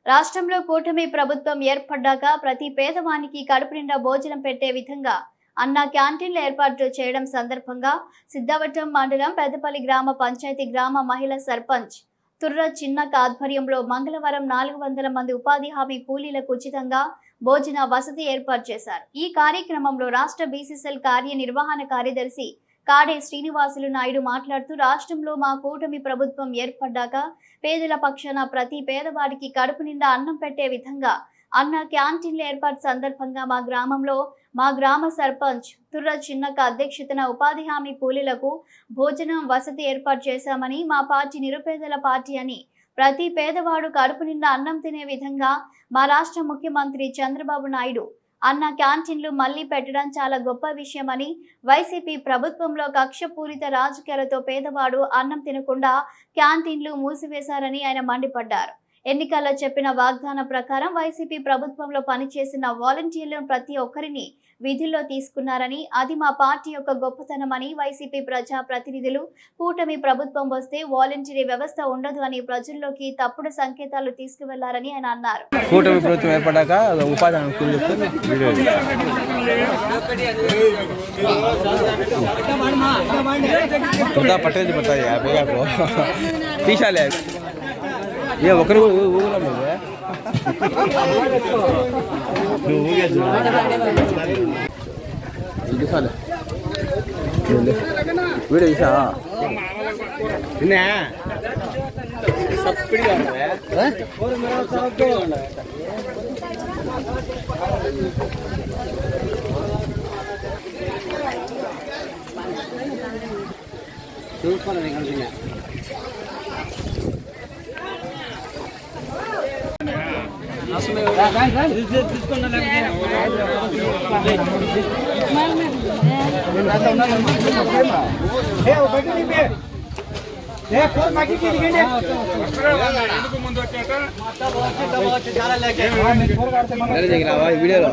రాష్ట్రంలో కూటమి ప్రభుత్వం ఏర్పడ్డాక ప్రతి పేదవానికి కడుపు నిండా భోజనం పెట్టే విధంగా అన్న క్యాంటీన్లు ఏర్పాటు చేయడం సందర్భంగా సిద్ధవటం మండలం పెద్దపల్లి గ్రామ పంచాయతీ గ్రామ మహిళా సర్పంచ్ తుర్ర చిన్నక ఆధ్వర్యంలో మంగళవారం 400 మంది ఉపాధి హామీ కూలీలకు ఉచితంగా భోజన వసతి ఏర్పాటు చేశారు. ఈ కార్యక్రమంలో రాష్ట్ర బీసీసీఎల్ కార్యనిర్వహణ కార్యదర్శి కాడే శ్రీనివాసులు నాయుడు మాట్లాడుతూ రాష్ట్రంలో మా కూటమి ప్రభుత్వం ఏర్పడ్డాక పేదల పక్షాన ప్రతి పేదవాడికి కడుపు నిండా అన్నం పెట్టే విధంగా అన్న క్యాంటీన్ల ఏర్పాటు సందర్భంగా మా గ్రామంలో మా గ్రామ సర్పంచ్ తుర్ర చిన్నక అధ్యక్షతన ఉపాధి హామీ కూలీలకు భోజనం వసతి ఏర్పాటు చేశామని, మా పార్టీ నిరుపేదల పార్టీ అని ప్రతి పేదవాడు కడుపు నిండా అన్నం తినే విధంగా మా రాష్ట్ర ముఖ్యమంత్రి చంద్రబాబు నాయుడు అన్న క్యాంటీన్లు మళ్లీ పెట్టడం చాలా గొప్ప విషయమని, వైసీపీ ప్రభుత్వంలో కక్షపూరిత రాజకీయాలతో పేదవాడు అన్నం తినకుండా క్యాంటీన్లు మూసివేశారని ఆయన మండిపడ్డారు. ఎన్నికల్లో చెప్పిన వాగ్దానం ప్రకారం వైసీపీ ప్రభుత్వంలో పనిచేసిన వాలంటీర్లను ప్రతి ఒక్కరిని విధుల్లో తీసుకున్నారని, అది మా పార్టీ యొక్క గొప్పతనమని, వైసీపీ ప్రజా ప్రతినిధులు కూటమి ప్రభుత్వం వస్తే వాలంటీరీ వ్యవస్థ ఉండదు అని ప్రజల్లోకి తప్పుడు సంకేతాలు తీసుకువెళ్లారని ఆయన అన్నారు. కూటమి ప్రభుత్వం ఏర్పడ్డాక ఉపాధి పట్టేది పట్టాలి తీసాలే ఏ ఒకరు ఊగులా వీడియో తీసా చూసుకోండి. వీడియోలో